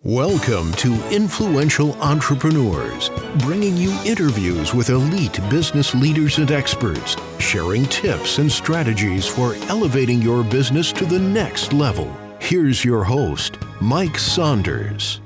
Welcome to Influential Entrepreneurs, bringing you interviews with elite business leaders and experts, sharing tips and strategies for elevating your business to the next level. Here's your host, Mike Saunders.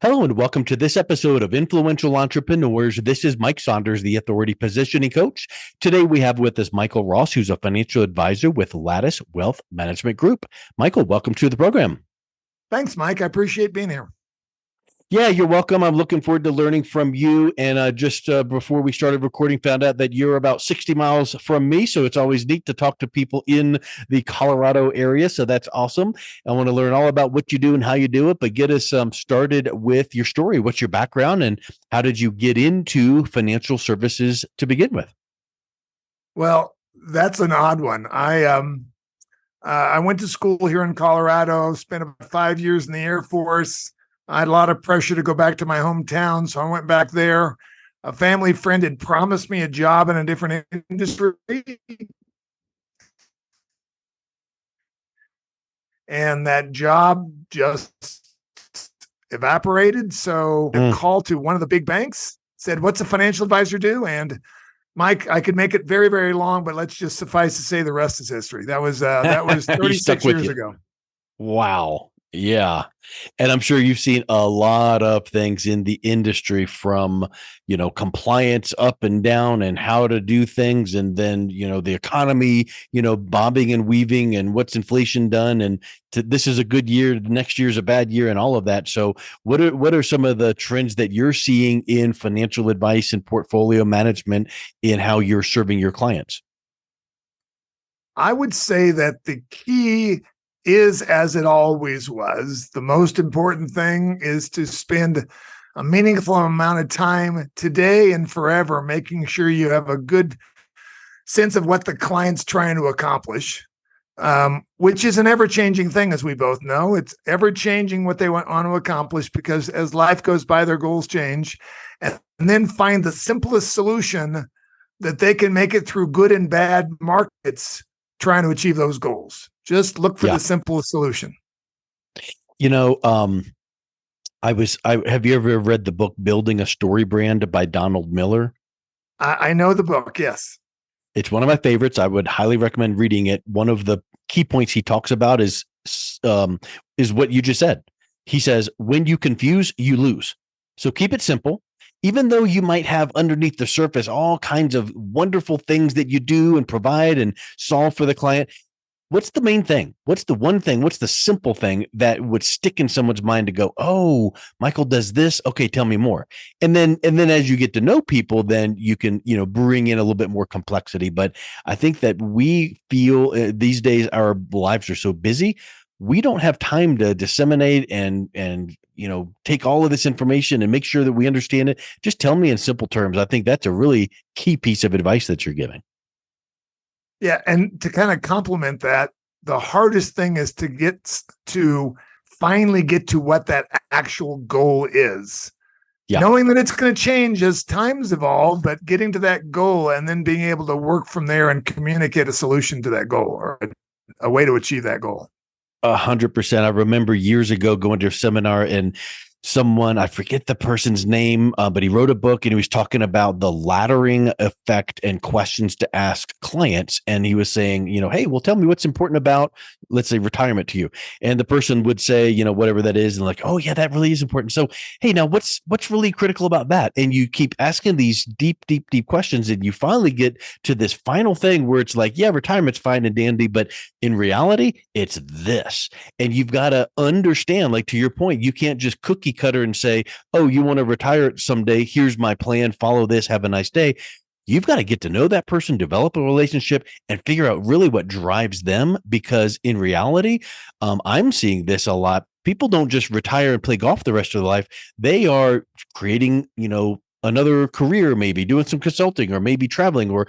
Hello and welcome to this episode of Influential Entrepreneurs. This is Mike Saunders, the Authority Positioning Coach. Today we have with us Michael Ross, who's a financial advisor with Lattice Wealth Management Group. Michael, welcome to the program. Thanks, Mike. I appreciate being here. Yeah, you're welcome. I'm looking forward to learning from you. And just before we started recording, found out that you're about 60 miles from me. So it's always neat to talk to people in the Colorado area. So that's awesome. I want to learn all about what you do and how you do it, but get us started with your story. What's your background and how did you get into financial services to begin with? Well, that's an odd one. I went to school here in Colorado, spent about 5 years in the Air Force. I had a lot of pressure to go back to my hometown, so I went back there. A family friend had promised me a job in a different industry, and that job just evaporated. So a call to one of the big banks said, "What's a financial advisor do?" And Mike, I could make it very, very long, but let's just suffice to say the rest is history. That was 36 years ago. Wow. Yeah. And I'm sure you've seen a lot of things in the industry from, compliance up and down and how to do things. And then, the economy, bobbing and weaving and what's inflation done. And this is a good year. The next year is a bad year and all of that. So what are some of the trends that you're seeing in financial advice and portfolio management in how you're serving your clients? I would say that the key is, as it always was, the most important thing is to spend a meaningful amount of time today and forever making sure you have a good sense of what the client's trying to accomplish, which is an ever-changing thing, as we both know. It's ever-changing what they want to accomplish because as life goes by, their goals change, and then find the simplest solution that they can make it through good and bad markets trying to achieve those goals. Just look for the simplest solution. Have you ever read the book Building a Story Brand by Donald Miller? I know the book. Yes. It's one of my favorites. I would highly recommend reading it. One of the key points he talks about is what you just said. He says, when you confuse, you lose. So keep it simple. Even though you might have underneath the surface all kinds of wonderful things that you do and provide and solve for the client, what's the main thing? What's the one thing? What's the simple thing that would stick in someone's mind to go, oh, Michael does this. Okay, tell me more. And then as you get to know people, then you can, bring in a little bit more complexity. But I think that we feel these days our lives are so busy. We don't have time to disseminate and take all of this information and make sure that we understand it. Just tell me in simple terms. I think that's a really key piece of advice that you're giving. Yeah. And to kind of complement that, the hardest thing is to finally get to what that actual goal is. Yeah. Knowing that it's going to change as times evolve, but getting to that goal and then being able to work from there and communicate a solution to that goal or a way to achieve that goal. 100%. I remember years ago going to a seminar and someone, I forget the person's name, but he wrote a book and he was talking about the laddering effect and questions to ask clients. And he was saying, hey, well, tell me what's important about, let's say, retirement to you. And the person would say, whatever that is. And like, oh yeah, that really is important. So, hey, now what's really critical about that? And you keep asking these deep questions and you finally get to this final thing where it's like, yeah, retirement's fine and dandy, but in reality, it's this. And you've got to understand, like to your point, you can't just cookie cutter and say, oh, you want to retire someday, here's my plan, follow this, have a nice day. You've got to get to know that person, develop a relationship, and figure out really what drives them. Because in reality, I'm seeing this a lot. People don't just retire and play golf the rest of their life. They are creating, another career, maybe doing some consulting or maybe traveling or,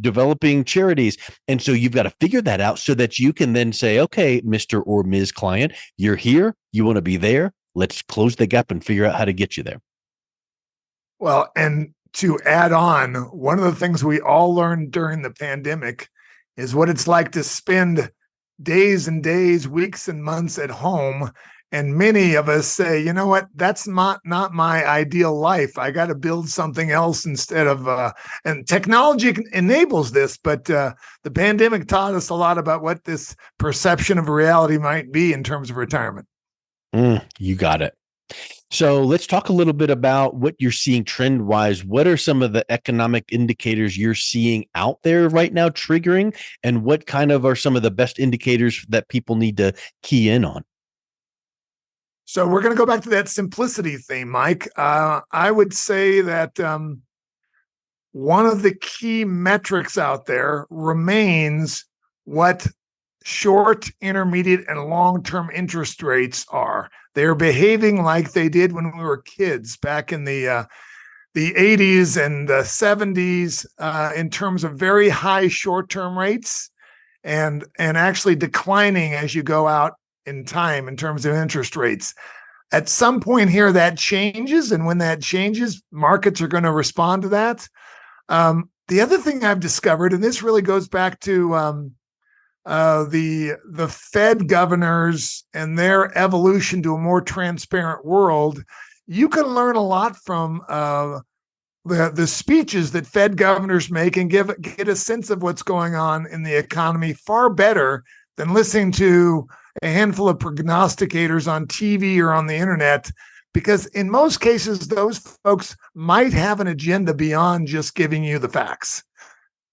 developing charities. And so you've got to figure that out so that you can then say, okay, Mr. or Ms. Client, you're here. You want to be there. Let's close the gap and figure out how to get you there. Well, and to add on, one of the things we all learned during the pandemic is what it's like to spend days and days, weeks and months at home. And many of us say, you know what, that's not my ideal life. I got to build something else instead of, and technology enables this, but the pandemic taught us a lot about what this perception of reality might be in terms of retirement. You got it. So let's talk a little bit about what you're seeing trend wise. What are some of the economic indicators you're seeing out there right now triggering? And what kind of are some of the best indicators that people need to key in on? So we're going to go back to that simplicity theme, Mike. I would say that one of the key metrics out there remains what short, intermediate, and long-term interest rates are. They're behaving like they did when we were kids back in the 80s and the 70s in terms of very high short-term rates and actually declining as you go out in time in terms of interest rates. At some point here, that changes. And when that changes, markets are going to respond to that. The other thing I've discovered, and this really goes back to the Fed governors and their evolution to a more transparent world, you can learn a lot from the speeches that Fed governors make and get a sense of what's going on in the economy far better than listening to a handful of prognosticators on TV or on the internet, because in most cases, those folks might have an agenda beyond just giving you the facts.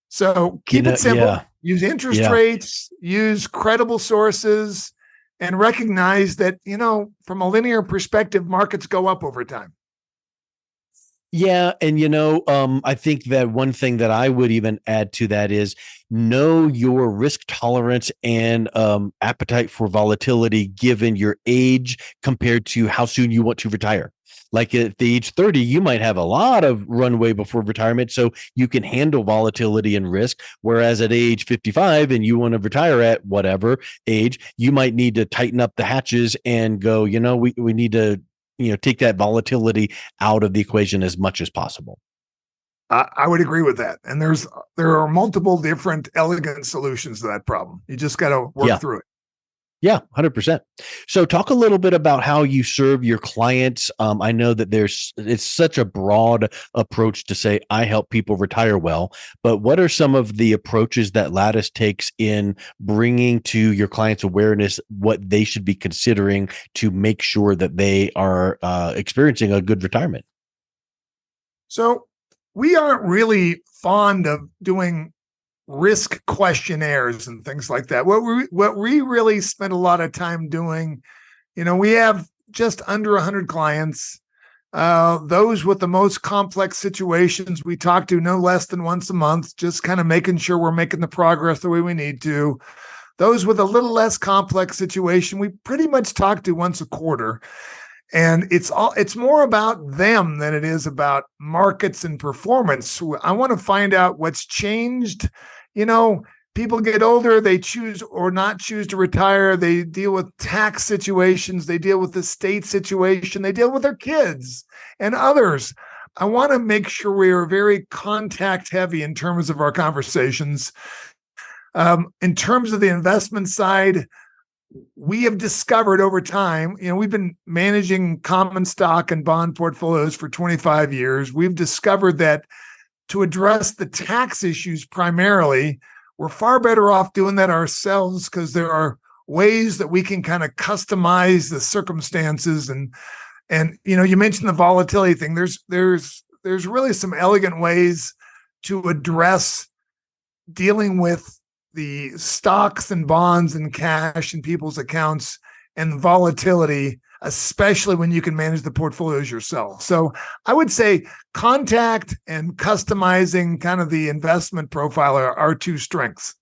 So keep it simple, use interest rates, use credible sources, and recognize that, from a linear perspective, markets go up over time. Yeah. And, I think that one thing that I would even add to that is know your risk tolerance and appetite for volatility given your age compared to how soon you want to retire. Like at the age 30, you might have a lot of runway before retirement, so you can handle volatility and risk. Whereas at age 55 and you want to retire at whatever age, you might need to tighten up the hatches and go, we need to take that volatility out of the equation as much as possible. I would agree with that. And there are multiple different elegant solutions to that problem. You just got to work through it. Yeah, 100%. So talk a little bit about how you serve your clients. I know that it's such a broad approach to say, I help people retire well, but what are some of the approaches that Lattice takes in bringing to your clients awareness, what they should be considering to make sure that they are experiencing a good retirement? So we aren't really fond of doing risk questionnaires and things like that. What we really spend a lot of time doing, we have just under 100 clients. Those with the most complex situations we talk to no less than once a month, just kind of making sure we're making the progress the way we need to. Those with a little less complex situation, we pretty much talk to once a quarter. And it's more about them than it is about markets and performance. I want to find out what's changed. People get older, they choose or not choose to retire. They deal with tax situations. They deal with the state situation. They deal with their kids and others. I want to make sure we are very contact heavy in terms of our conversations. In terms of the investment side, we have discovered over time, we've been managing common stock and bond portfolios for 25 years. We've discovered that to address the tax issues primarily, we're far better off doing that ourselves because there are ways that we can kind of customize the circumstances. And you mentioned the volatility thing. There's really some elegant ways to address dealing with the stocks and bonds and cash in people's accounts and volatility, especially when you can manage the portfolios yourself. So I would say contact and customizing kind of the investment profile are our two strengths.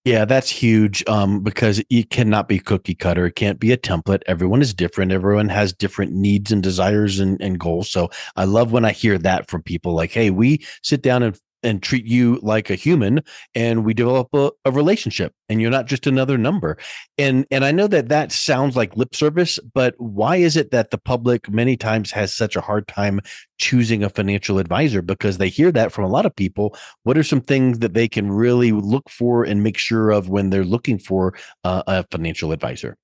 Yeah, that's huge because it cannot be cookie cutter. It can't be a template. Everyone is different. Everyone has different needs and desires and goals. So I love when I hear that from people like, hey, we sit down and and treat you like a human, and we develop a relationship, and you're not just another number. And I know that that sounds like lip service, but why is it that the public many times has such a hard time choosing a financial advisor? Because they hear that from a lot of people. What are some things that they can really look for and make sure of when they're looking for a financial advisor?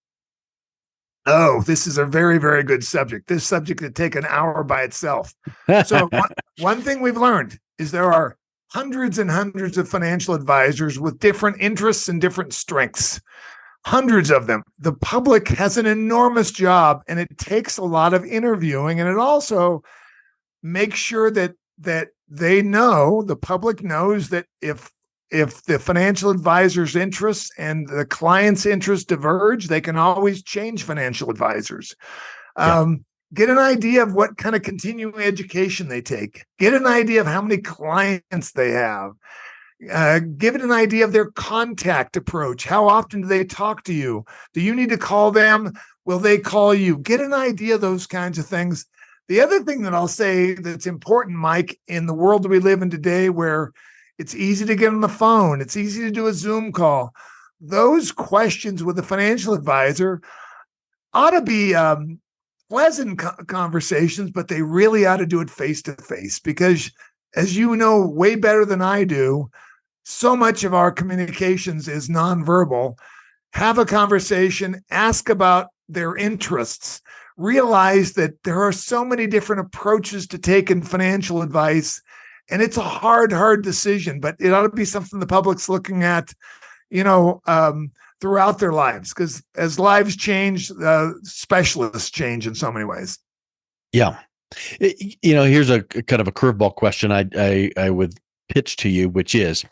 Oh, this is a very, very good subject. This subject could take an hour by itself. So one thing we've learned is there are hundreds and hundreds of financial advisors with different interests and different strengths. Hundreds of them. The public has an enormous job, and it takes a lot of interviewing, and it also makes sure that they know, the public knows, that if the financial advisor's interests and the client's interests diverge, they can always change financial advisors. Get an idea of what kind of continuing education they take. Get an idea of how many clients they have. Give it an idea of their contact approach. How often do they talk to you? Do you need to call them? Will they call you? Get an idea of those kinds of things. The other thing that I'll say that's important, Mike, in the world that we live in today, where it's easy to get on the phone, it's easy to do a Zoom call, those questions with a financial advisor ought to be pleasant conversations, but they really ought to do it face to face, because, as you know way better than I do, so much of our communications is nonverbal. Have a conversation, ask about their interests, realize that there are so many different approaches to take in financial advice, and it's a hard decision, but it ought to be something the public's looking at, throughout their lives, because as lives change, specialists change in so many ways. Yeah. Here's a kind of a curveball question I would pitch to you, which is,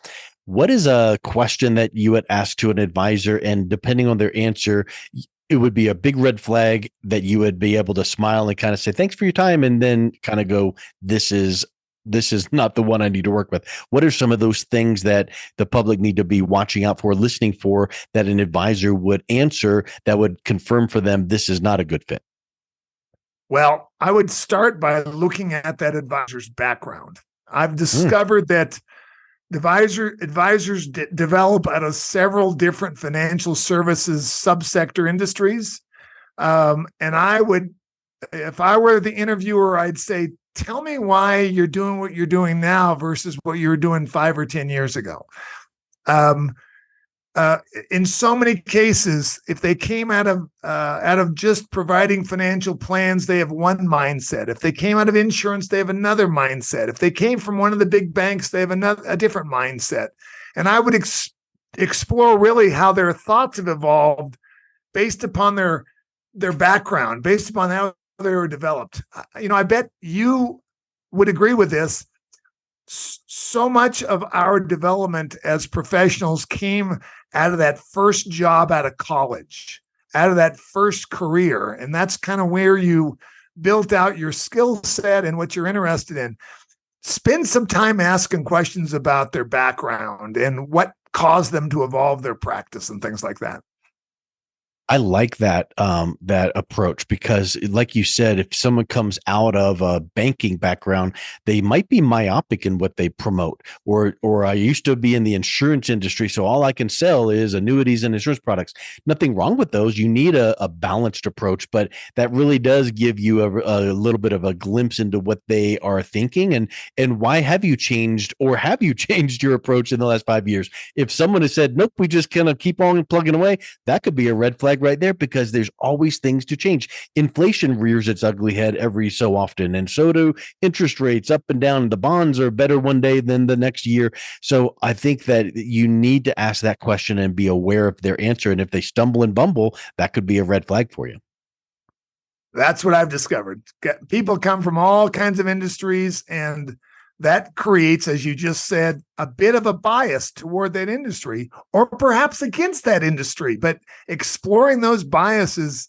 what is a question that you would ask to an advisor, and depending on their answer, it would be a big red flag that you would be able to smile and kind of say, thanks for your time, and then kind of go, this is not the one I need to work with? What are some of those things that the public need to be watching out for, listening for, that an advisor would answer that would confirm for them this is not a good fit? Well, I would start by looking at that advisor's background. I've discovered that advisors develop out of several different financial services subsector industries. And I would, if I were the interviewer, I'd say, tell me why you're doing what you're doing now versus what you were doing 5 or 10 years ago. In so many cases, if they came out of just providing financial plans, they have one mindset. If they came out of insurance, they have another mindset. If they came from one of the big banks, they have a different mindset. And I would explore really how their thoughts have evolved based upon their background, based upon how they were developed. I bet you would agree with this. So much of our development as professionals came out of that first job out of college, out of that first career. And that's kind of where you built out your skill set and what you're interested in. Spend some time asking questions about their background and what caused them to evolve their practice and things like that. I like that approach, because, like you said, if someone comes out of a banking background, they might be myopic in what they promote. Or I used to be in the insurance industry, so all I can sell is annuities and insurance products. Nothing wrong with those. You need a balanced approach, but that really does give you a little bit of a glimpse into what they are thinking, and why have you changed, or have you changed your approach in the last 5 years? If someone has said, nope, we just kind of keep on plugging away, that could be a red flag right there, because there's always things to change. Inflation rears its ugly head every so often, and so do interest rates up and down. The bonds are better one day than the next year. So I think that you need to ask that question and be aware of their answer. And if they stumble and bumble, that could be a red flag for you. That's what I've discovered. People come from all kinds of industries, and that creates, as you just said, a bit of a bias toward that industry, or perhaps against that industry. But exploring those biases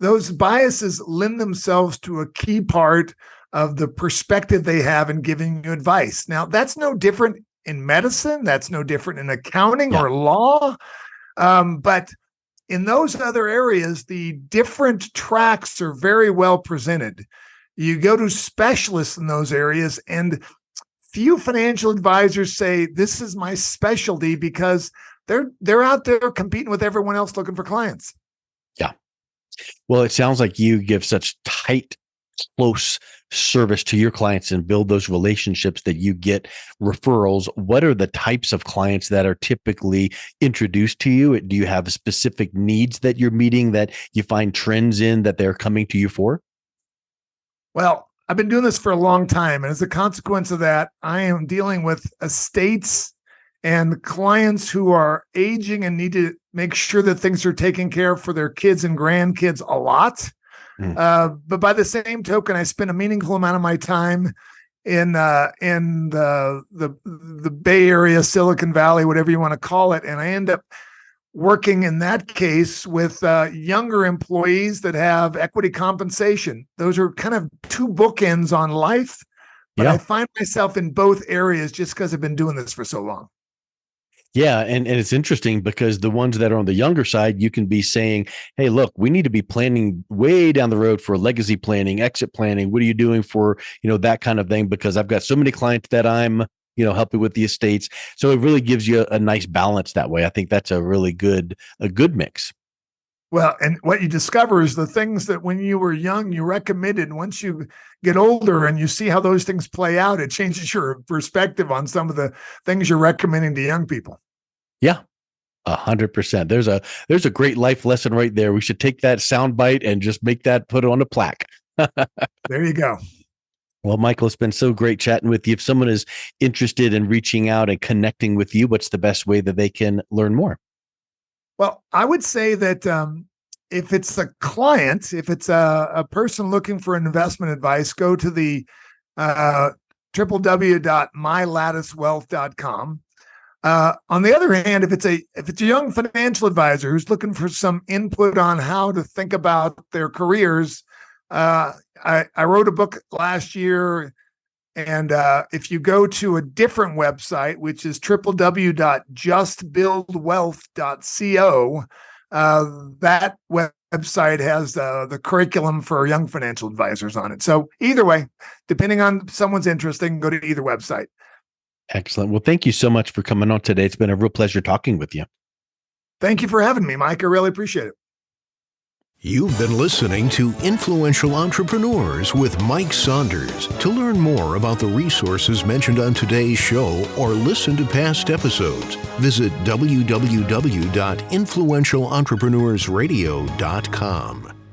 lend themselves to a key part of the perspective they have in giving you advice. Now, that's no different in medicine. That's no different in accounting or law. But in those other areas, the different tracks are very well presented. You go to specialists in those areas, and few financial advisors say this is my specialty because they're out there competing with everyone else looking for clients. Yeah. Well, it sounds like you give such tight, close service to your clients and build those relationships that you get referrals. What are the types of clients that are typically introduced to you? Do you have specific needs that you're meeting that you find trends in that they're coming to you for? Well, I've been doing this for a long time. And as a consequence of that, I am dealing with estates and clients who are aging and need to make sure that things are taken care of for their kids and grandkids a lot. But by the same token, I spend a meaningful amount of my time in the Bay Area, Silicon Valley, whatever you want to call it. And I end up working in that case with younger employees that have equity compensation. Those are kind of two bookends on life, but I find myself in both areas just because I've been doing this for so long. Yeah. And it's interesting because the ones that are on the younger side, you can be saying, hey, look, we need to be planning way down the road for legacy planning, exit planning. What are you doing for, that kind of thing? Because I've got so many clients that I'm, helping with the estates. So it really gives you a nice balance that way. I think that's a good mix. Well, and what you discover is the things that when you were young, you recommended. Once you get older and you see how those things play out, it changes your perspective on some of the things you're recommending to young people. Yeah, 100%. There's a great life lesson right there. We should take that soundbite and just make that, put it on a plaque. There you go. Well, Michael, it's been so great chatting with you. If someone is interested in reaching out and connecting with you, what's the best way that they can learn more? Well, I would say that if it's a client, if it's a person looking for investment advice, go to the www.mylatticewealth.com. On the other hand, if it's a young financial advisor who's looking for some input on how to think about their careers, I wrote a book last year, and if you go to a different website, which is www.justbuildwealth.co, that website has the curriculum for young financial advisors on it. So either way, depending on someone's interest, they can go to either website. Excellent. Well, thank you so much for coming on today. It's been a real pleasure talking with you. Thank you for having me, Mike. I really appreciate it. You've been listening to Influential Entrepreneurs with Mike Saunders. To learn more about the resources mentioned on today's show or listen to past episodes, visit www.influentialentrepreneursradio.com.